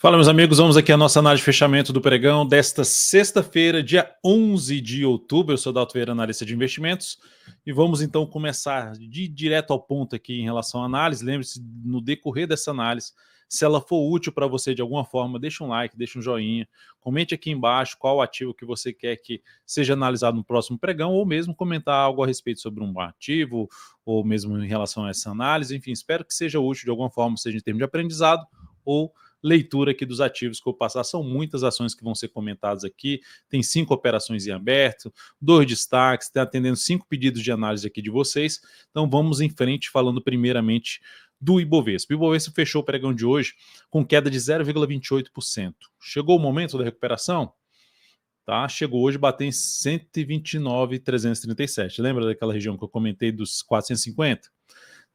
Fala, meus amigos, vamos aqui à nossa análise de fechamento do pregão desta sexta-feira, dia 11 de outubro. Eu sou Dalto Vieira, analista de investimentos, e vamos então começar de direto ao ponto aqui em relação à análise. Lembre-se, no decorrer dessa análise, se ela for útil para você de alguma forma, deixa um like, deixa um joinha, comente aqui embaixo qual ativo que você quer que seja analisado no próximo pregão, ou mesmo comentar algo a respeito sobre um ativo, ou mesmo em relação a essa análise. Enfim, espero que seja útil de alguma forma, seja em termos de aprendizado ou leitura aqui dos ativos que eu vou passar. São muitas ações que vão ser comentadas aqui, tem 5 operações em aberto, 2 destaques, está atendendo 5 pedidos de análise aqui de vocês, então vamos em frente falando primeiramente do Ibovespa. O Ibovespa fechou o pregão de hoje com queda de 0,28%. Chegou o momento da recuperação? Tá? Chegou hoje a bater em 129.337. Lembra daquela região que eu comentei dos 450?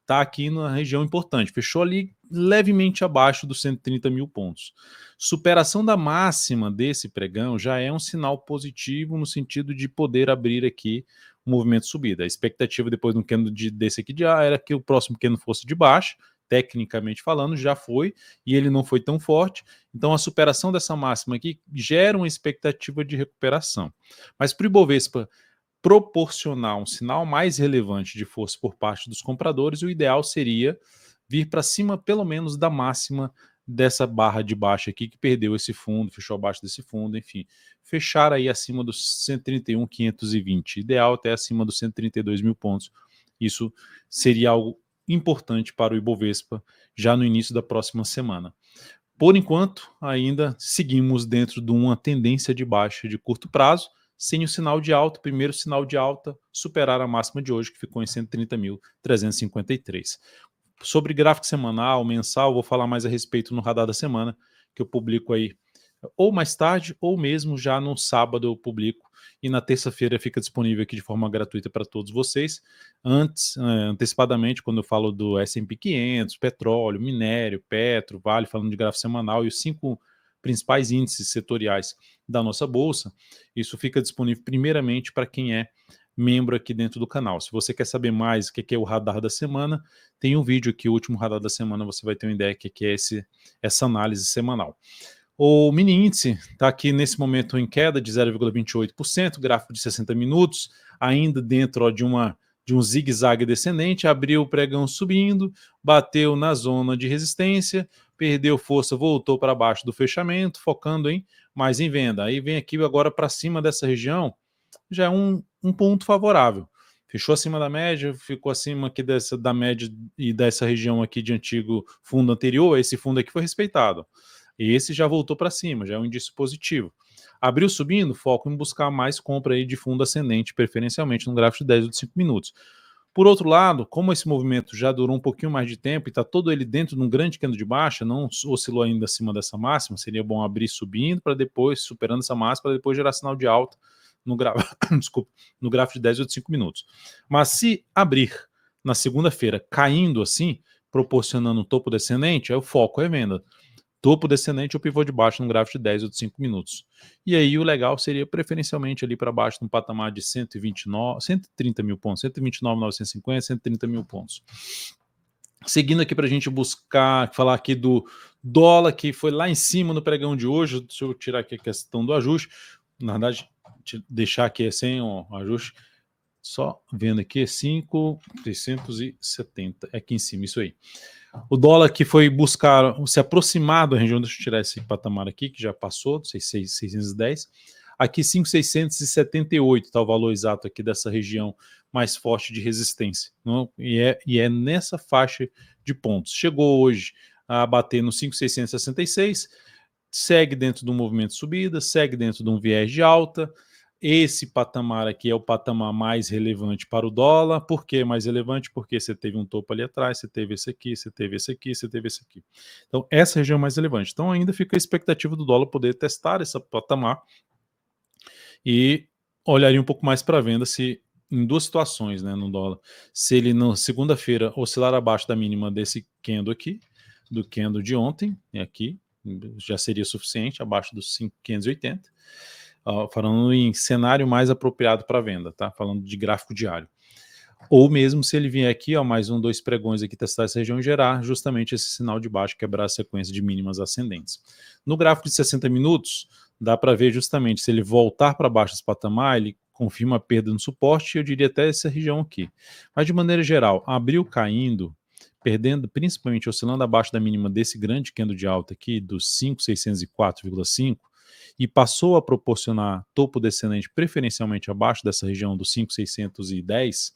Está aqui na região importante, fechou ali levemente abaixo dos 130 mil pontos. Superação da máxima desse pregão já é um sinal positivo no sentido de poder abrir aqui o movimento de subida. A expectativa depois de um candle desse aqui de A era que o próximo candle fosse de baixo, tecnicamente falando, já foi, e ele não foi tão forte, então a superação dessa máxima aqui gera uma expectativa de recuperação. Mas para o Ibovespa proporcionar um sinal mais relevante de força por parte dos compradores, o ideal seria vir para cima pelo menos da máxima dessa barra de baixo aqui que perdeu esse fundo, fechou abaixo desse fundo, enfim, fechar aí acima dos 131.520, ideal até acima dos 132 mil pontos. Isso seria algo importante para o Ibovespa já no início da próxima semana. Por enquanto, ainda seguimos dentro de uma tendência de baixa de curto prazo, sem o sinal de alta, primeiro sinal de alta, superar a máxima de hoje, que ficou em 130.353. Sobre gráfico semanal, mensal, vou falar mais a respeito no Radar da Semana, que eu publico aí ou mais tarde, ou mesmo já no sábado eu publico, e na terça-feira fica disponível aqui de forma gratuita para todos vocês. Antes, antecipadamente, quando eu falo do S&P 500, petróleo, minério, petro, vale, falando de gráfico semanal, e os 5 principais índices setoriais da nossa bolsa, isso fica disponível primeiramente para quem é membro aqui dentro do canal. Se você quer saber mais o que é o Radar da Semana, tem um vídeo aqui, o último Radar da Semana, você vai ter uma ideia do que é essa análise semanal. O mini índice está aqui nesse momento em queda de 0,28%, gráfico de 60 minutos, ainda dentro de um zigue-zague descendente, abriu o pregão subindo, bateu na zona de resistência, perdeu força, voltou para baixo do fechamento, focando mais em venda. Aí vem aqui agora para cima dessa região, já é um ponto favorável. Fechou acima da média, ficou acima aqui da média e dessa região aqui de antigo fundo anterior, esse fundo aqui foi respeitado. Esse já voltou para cima, já é um indício positivo. Abriu subindo, foco em buscar mais compra aí de fundo ascendente, preferencialmente no gráfico de 10 ou de 5 minutos. Por outro lado, como esse movimento já durou um pouquinho mais de tempo e está todo ele dentro de um grande candle de baixa, não oscilou ainda acima dessa máxima, seria bom abrir subindo para depois, superando essa máxima, para depois gerar sinal de alta no, desculpa, no gráfico de 10 ou de 5 minutos. Mas se abrir na segunda-feira caindo assim, proporcionando um topo descendente, aí o foco é venda. Topo descendente ou pivô de baixo no gráfico de 10 ou de 5 minutos. E aí o legal seria preferencialmente ali para baixo no patamar de 130 mil pontos, 129.950, 130 mil pontos. Seguindo aqui para a gente buscar, falar aqui do dólar, que foi lá em cima no pregão de hoje. Deixa eu tirar aqui a questão do ajuste. Na verdade, deixar aqui sem o ajuste. Só vendo aqui, 5.670. É aqui em cima, isso aí. O dólar que foi buscar se aproximar da região, deixa eu tirar esse patamar aqui, que já passou, 610. Aqui 5.678 está o valor exato aqui dessa região mais forte de resistência. Não? E é nessa faixa de pontos. Chegou hoje a bater no 5.666, segue dentro do movimento de subida, segue dentro de um viés de alta. Esse patamar aqui é o patamar mais relevante para o dólar. Por que mais relevante? Porque você teve um topo ali atrás, você teve esse aqui, você teve esse aqui, você teve esse aqui. Então, essa região é mais relevante. Então, ainda fica a expectativa do dólar poder testar esse patamar e olharia um pouco mais para a venda se em duas situações, né, no dólar. Se ele na segunda-feira oscilar abaixo da mínima desse candle aqui, do candle de ontem, aqui, já seria suficiente, abaixo dos 5.580. Falando em cenário mais apropriado para venda, tá? Falando de gráfico diário. Ou mesmo se ele vier aqui, ó, mais um, dois pregões aqui, testar essa região e gerar justamente esse sinal de baixo, quebrar a sequência de mínimas ascendentes. No gráfico de 60 minutos, dá para ver justamente se ele voltar para baixo desse patamar, ele confirma a perda no suporte, eu diria até essa região aqui. Mas de maneira geral, abriu caindo, perdendo, principalmente oscilando abaixo da mínima desse grande candle de alta aqui, dos 5.604,5, e passou a proporcionar topo descendente preferencialmente abaixo dessa região dos 5.610,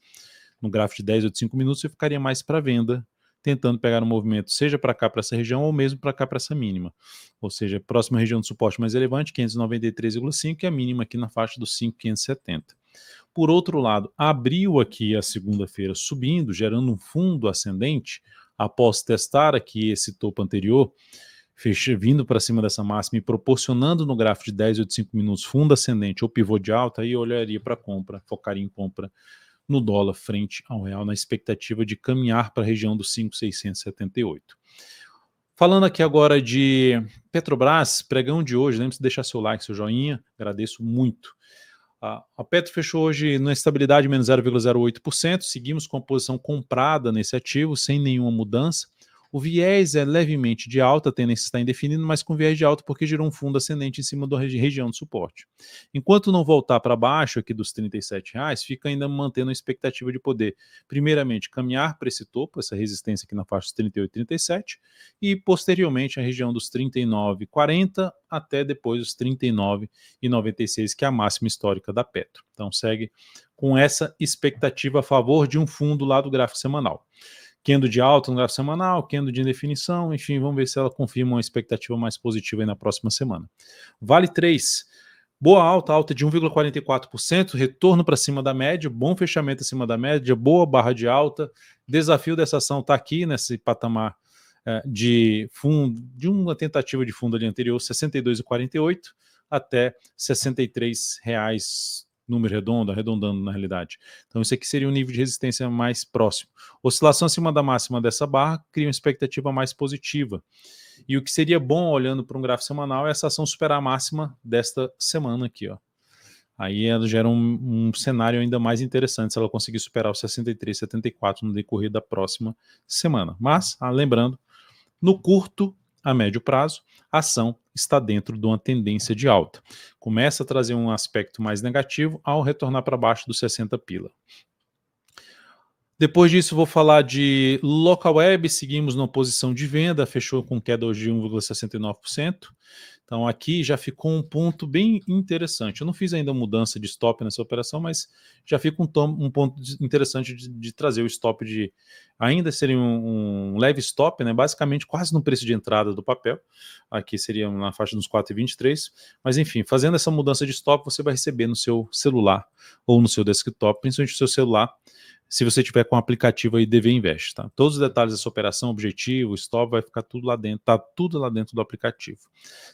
no gráfico de 10 ou de 5 minutos, eu ficaria mais para venda, tentando pegar um movimento, seja para cá, para essa região, ou mesmo para cá, para essa mínima. Ou seja, próxima região de suporte mais elevante, 593,5, e a mínima aqui na faixa dos 5.570. Por outro lado, abriu aqui a segunda-feira subindo, gerando um fundo ascendente, após testar aqui esse topo anterior, vindo para cima dessa máxima e proporcionando no gráfico de 10 ou de 5 minutos fundo ascendente ou pivô de alta, aí eu olharia para compra, focaria em compra no dólar frente ao real, na expectativa de caminhar para a região dos 5.678. Falando aqui agora de Petrobras, pregão de hoje, lembre-se de deixar seu like, seu joinha, agradeço muito. A Petro fechou hoje na estabilidade menos 0,08%, seguimos com a posição comprada nesse ativo, sem nenhuma mudança. O viés é levemente de alta, a tendência está indefinido, mas com viés de alta porque gerou um fundo ascendente em cima da região de suporte. Enquanto não voltar para baixo aqui dos R$ 37,00, fica ainda mantendo a expectativa de poder, primeiramente, caminhar para esse topo, essa resistência aqui na faixa dos 38,37, e posteriormente a região dos 39,40 até depois dos 39,96, que é a máxima histórica da Petro. Então segue com essa expectativa a favor de um fundo lá do gráfico semanal. Candle de alta no gráfico semanal, candle de indefinição, enfim, vamos ver se ela confirma uma expectativa mais positiva aí na próxima semana. Vale 3, boa alta, alta de 1,44%, retorno para cima da média, bom fechamento acima da média, boa barra de alta, desafio dessa ação está aqui nesse patamar de fundo, de uma tentativa de fundo ali anterior, 62,48 até R$ 63,00, número redondo, arredondando na realidade. Então isso aqui seria um nível de resistência mais próximo. Oscilação acima da máxima dessa barra cria uma expectativa mais positiva. E o que seria bom, olhando para um gráfico semanal, é essa ação superar a máxima desta semana aqui, ó. Aí ela gera um cenário ainda mais interessante se ela conseguir superar os 63,74 no decorrer da próxima semana. Mas, lembrando, no curto a médio prazo, a ação está dentro de uma tendência de alta. Começa a trazer um aspecto mais negativo ao retornar para baixo dos 60 pila. Depois disso, vou falar de Localweb, seguimos numa posição de venda, fechou com queda hoje de 1,69%. Então aqui já ficou um ponto bem interessante. Eu não fiz ainda mudança de stop nessa operação, mas já fica um ponto interessante de trazer o stop de... Ainda seria um leve stop, né? Basicamente quase no preço de entrada do papel. Aqui seria na faixa dos 4,23. Mas enfim, fazendo essa mudança de stop, você vai receber no seu celular ou no seu desktop, principalmente no seu celular, se você tiver com o aplicativo aí DV Invest, tá? Todos os detalhes dessa operação, objetivo, stop, vai ficar tudo lá dentro, tá tudo lá dentro do aplicativo.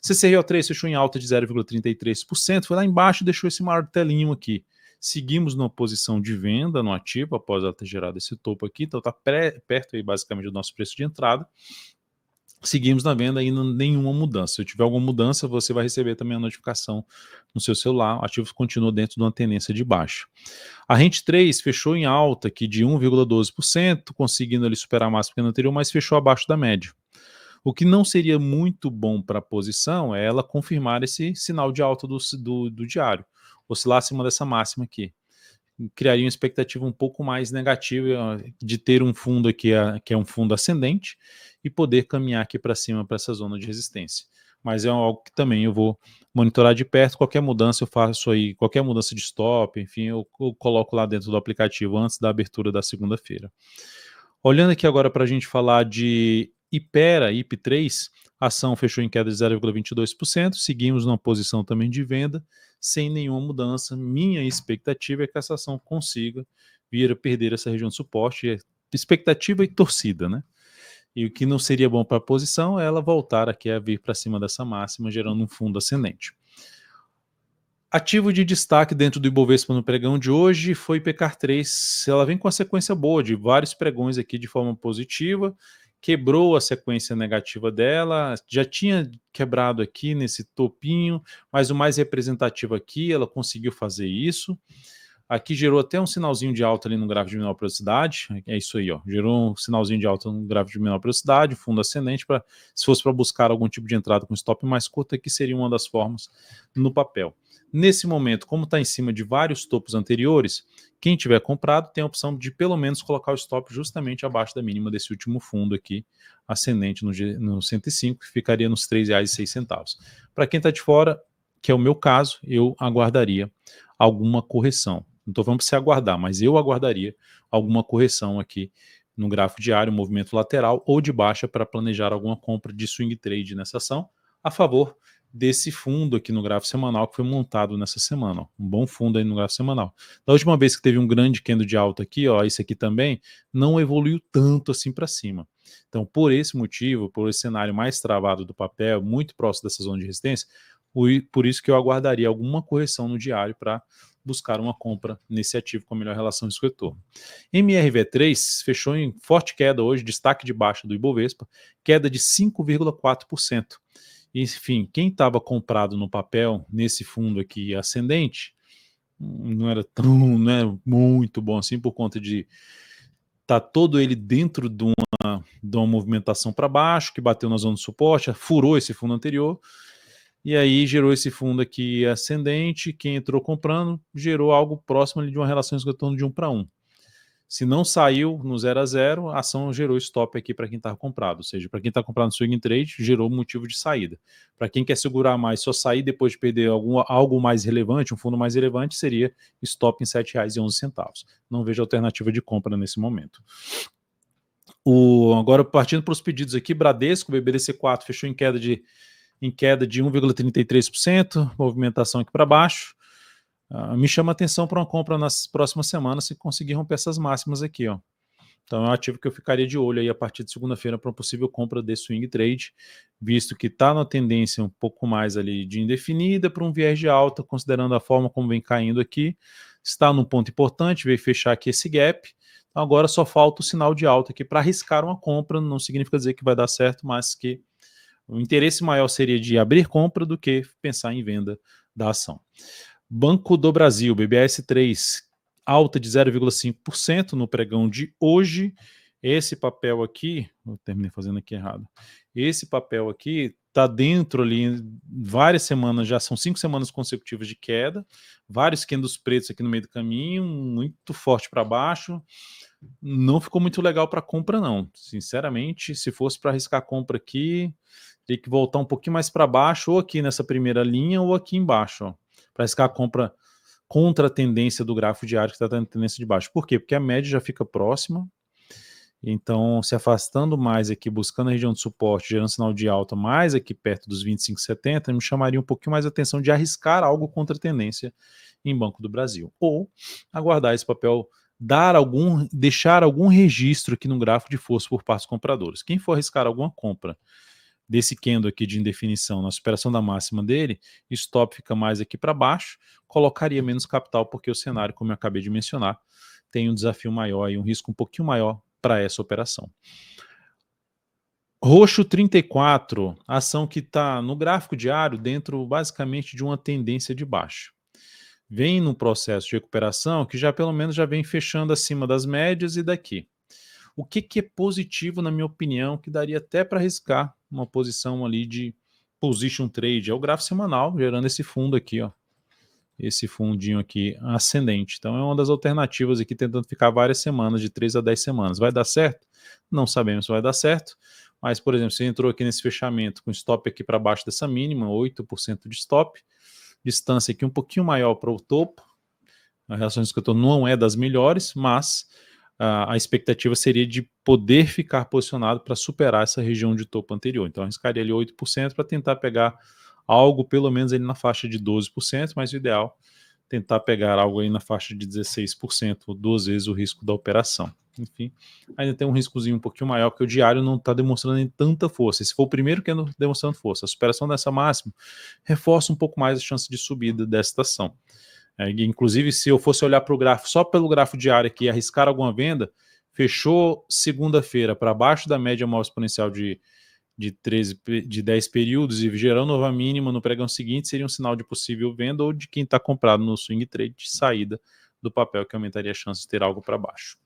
CCRO3 fechou em alta de 0,33%, foi lá embaixo e deixou esse martelinho aqui. Seguimos numa posição de venda no ativo, após ela ter gerado esse topo aqui, então tá perto aí basicamente do nosso preço de entrada. Seguimos na venda e nenhuma mudança. Se tiver alguma mudança, você vai receber também a notificação no seu celular. O ativo continua dentro de uma tendência de baixa. A Rente 3 fechou em alta aqui de 1,12%, conseguindo ali superar a máxima que anterior, mas fechou abaixo da média. O que não seria muito bom para a posição é ela confirmar esse sinal de alta do diário, oscilar acima dessa máxima aqui. Criaria uma expectativa um pouco mais negativa de ter um fundo aqui que é um fundo ascendente e poder caminhar aqui para cima para essa zona de resistência. Mas é algo que também eu vou monitorar de perto. Qualquer mudança eu faço aí, qualquer mudança de stop, enfim, eu coloco lá dentro do aplicativo antes da abertura da segunda-feira. Olhando aqui agora para a gente falar de Ipera, IP3, a ação fechou em queda de 0,22%, seguimos numa posição também de venda, sem nenhuma mudança. Minha expectativa é que essa ação consiga vir a perder essa região de suporte, expectativa e torcida, né? E o que não seria bom para a posição é ela voltar aqui a vir para cima dessa máxima, gerando um fundo ascendente. Ativo de destaque dentro do Ibovespa no pregão de hoje foi PECAR3. Ela vem com uma sequência boa, de vários pregões aqui de forma positiva, quebrou a sequência negativa dela, já tinha quebrado aqui nesse topinho, mas o mais representativo aqui, ela conseguiu fazer isso. Aqui gerou até um sinalzinho de alta ali no gráfico de menor velocidade. É isso aí, ó. Gerou um sinalzinho de alta no gráfico de menor velocidade, fundo ascendente, se fosse para buscar algum tipo de entrada com stop mais curto, aqui seria uma das formas no papel. Nesse momento, como está em cima de vários topos anteriores, quem tiver comprado tem a opção de pelo menos colocar o stop justamente abaixo da mínima desse último fundo aqui, ascendente no 105, que ficaria nos R$ 3,06. Para quem está de fora, que é o meu caso, eu aguardaria alguma correção. Não estou falando para você aguardar, mas eu aguardaria alguma correção aqui no gráfico diário, movimento lateral ou de baixa para planejar alguma compra de swing trade nessa ação a favor desse fundo aqui no gráfico semanal que foi montado nessa semana. Ó. Um bom fundo aí no gráfico semanal. Da última vez que teve um grande candle de alta aqui, ó, esse aqui também, não evoluiu tanto assim para cima. Então, por esse motivo, por esse cenário mais travado do papel, muito próximo dessa zona de resistência, por isso que eu aguardaria alguma correção no diário para buscar uma compra nesse ativo com a melhor relação risco-retorno. MRV3 fechou em forte queda hoje, destaque de baixa do Ibovespa, queda de 5,4%. Enfim, quem estava comprado no papel nesse fundo aqui ascendente, não era muito bom assim por conta de tá todo ele dentro de uma movimentação para baixo, que bateu na zona de suporte, furou esse fundo anterior, e aí gerou esse fundo aqui ascendente, quem entrou comprando gerou algo próximo ali de uma relação de retorno de 1 para 1. Se não saiu no 0 a 0, a ação gerou stop aqui para quem está comprado, ou seja, para quem está comprado no swing trade, gerou motivo de saída. Para quem quer segurar mais, só sair depois de perder algo mais relevante, um fundo mais relevante, seria stop em R$ 7,11. Não vejo alternativa de compra nesse momento. Agora, partindo para os pedidos aqui, Bradesco, BBDC4 fechou em queda de 1,33%, movimentação aqui para baixo. Me chama a atenção para uma compra nas próximas semanas se conseguir romper essas máximas aqui, ó. Então é um ativo que eu ficaria de olho aí a partir de segunda-feira para uma possível compra de swing trade, visto que está na tendência um pouco mais ali de indefinida para um viés de alta, considerando a forma como vem caindo aqui, está num ponto importante, veio fechar aqui esse gap, então agora só falta o sinal de alta aqui para arriscar uma compra, não significa dizer que vai dar certo, mas que o interesse maior seria de abrir compra do que pensar em venda da ação. Banco do Brasil, BBS3, alta de 0,5% no pregão de hoje. Esse papel aqui, eu terminei fazendo aqui errado. Esse papel aqui está dentro ali, várias semanas, já são 5 semanas consecutivas de queda, vários candles pretos aqui no meio do caminho, muito forte para baixo. Não ficou muito legal para compra, não. Sinceramente, se fosse para arriscar a compra aqui, tem que voltar um pouquinho mais para baixo, ou aqui nessa primeira linha, ou aqui embaixo, para arriscar a compra contra a tendência do gráfico diário que está tendo tendência de baixo. Por quê? Porque a média já fica próxima, então se afastando mais aqui, buscando a região de suporte, gerando sinal de alta mais aqui perto dos 25,70, me chamaria um pouquinho mais a atenção de arriscar algo contra a tendência em Banco do Brasil. Ou aguardar esse papel deixar algum registro aqui no gráfico de força por parte dos compradores. Quem for arriscar alguma compra desse candle aqui de indefinição na superação da máxima dele, stop fica mais aqui para baixo, colocaria menos capital porque o cenário, como eu acabei de mencionar, tem um desafio maior e um risco um pouquinho maior para essa operação. Roxo 34, ação que está no gráfico diário dentro basicamente de uma tendência de baixo. Vem num processo de recuperação que já pelo menos já vem fechando acima das médias e daqui. O que é positivo, na minha opinião, que daria até para arriscar uma posição ali de position trade, é o gráfico semanal, gerando esse fundo aqui, ó. Esse fundinho aqui ascendente. Então é uma das alternativas aqui, tentando ficar várias semanas, de 3 a 10 semanas. Vai dar certo? Não sabemos se vai dar certo, mas, por exemplo, você entrou aqui nesse fechamento com stop aqui para baixo dessa mínima, 8% de stop, distância aqui um pouquinho maior para o topo, a relação de risco-retorno não é das melhores, mas a expectativa seria de poder ficar posicionado para superar essa região de topo anterior. Então, arriscaria ali 8% para tentar pegar algo pelo menos ali na faixa de 12%, mas o ideal é tentar pegar algo aí na faixa de 16%, ou 2 vezes o risco da operação. Enfim, ainda tem um riscozinho um pouquinho maior, porque o diário não está demonstrando tanta força. Esse foi o primeiro que anda demonstrando força. A superação dessa máxima reforça um pouco mais a chance de subida desta ação. Inclusive, se eu fosse olhar para o gráfico, só pelo gráfico diário aqui, arriscar alguma venda, fechou segunda-feira para baixo da média móvel exponencial de 10 períodos e gerando nova mínima no pregão seguinte, seria um sinal de possível venda ou de quem está comprado no swing trade de saída do papel, que aumentaria a chance de ter algo para baixo.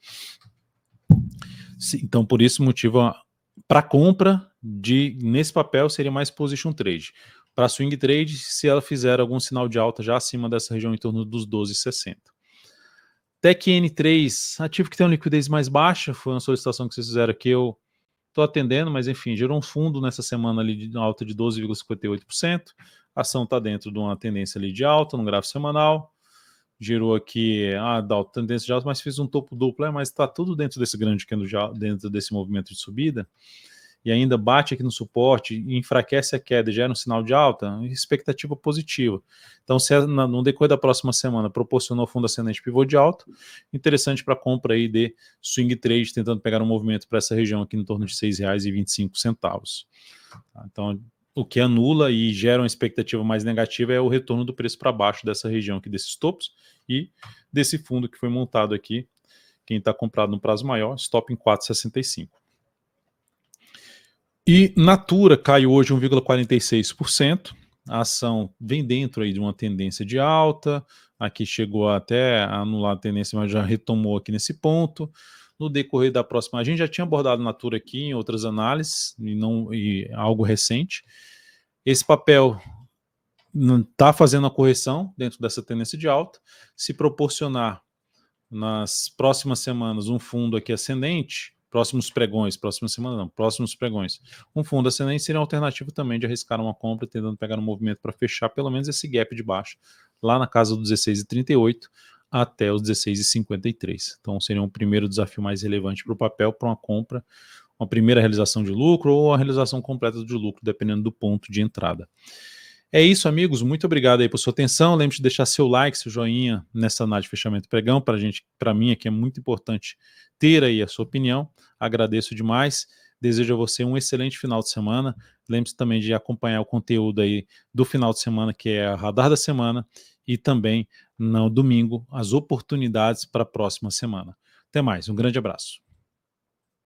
Então, por esse motivo, para compra nesse papel seria mais position trade. Para swing trade, se ela fizer algum sinal de alta já acima dessa região em torno dos 12,60. TecN3, ativo que tem uma liquidez mais baixa, foi uma solicitação que vocês fizeram que eu estou atendendo, mas enfim, gerou um fundo nessa semana ali de alta de 12,58%. A ação está dentro de uma tendência ali de alta no gráfico semanal. Gerou aqui da tendência de alta, mas fiz um topo duplo, mas está tudo dentro desse grande candle, dentro desse movimento de subida, e ainda bate aqui no suporte, e enfraquece a queda, gera um sinal de alta, expectativa positiva. Então, se no decorrer da próxima semana proporcionou fundo ascendente pivô de alta, interessante para compra aí de swing trade, tentando pegar um movimento para essa região aqui em torno de R$ 6,25. Então, o que anula e gera uma expectativa mais negativa é o retorno do preço para baixo dessa região aqui, desses topos, e desse fundo que foi montado aqui, quem está comprado no prazo maior, stop em 4,65. E Natura caiu hoje 1,46%, a ação vem dentro aí de uma tendência de alta, aqui chegou até a anular a tendência, mas já retomou aqui nesse ponto. No decorrer da próxima, a gente já tinha abordado Natura aqui em outras análises, e algo recente. Esse papel está fazendo a correção dentro dessa tendência de alta. Se proporcionar nas próximas semanas um fundo aqui ascendente, próximos pregões, um fundo ascendente seria uma alternativa também de arriscar uma compra, tentando pegar um movimento para fechar pelo menos esse gap de baixo, lá na casa dos 16,38 até os 16,53. Então seria um primeiro desafio mais relevante para o papel, para uma compra, uma primeira realização de lucro ou a realização completa de lucro, dependendo do ponto de entrada. É isso, amigos. Muito obrigado aí por sua atenção. Lembre-se de deixar seu like, seu joinha nessa análise de fechamento pregão. Para mim aqui é muito importante ter aí a sua opinião. Agradeço demais. Desejo a você um excelente final de semana. Lembre-se também de acompanhar o conteúdo aí do final de semana, que é a Radar da Semana, e também no domingo as oportunidades para a próxima semana. Até mais. Um grande abraço.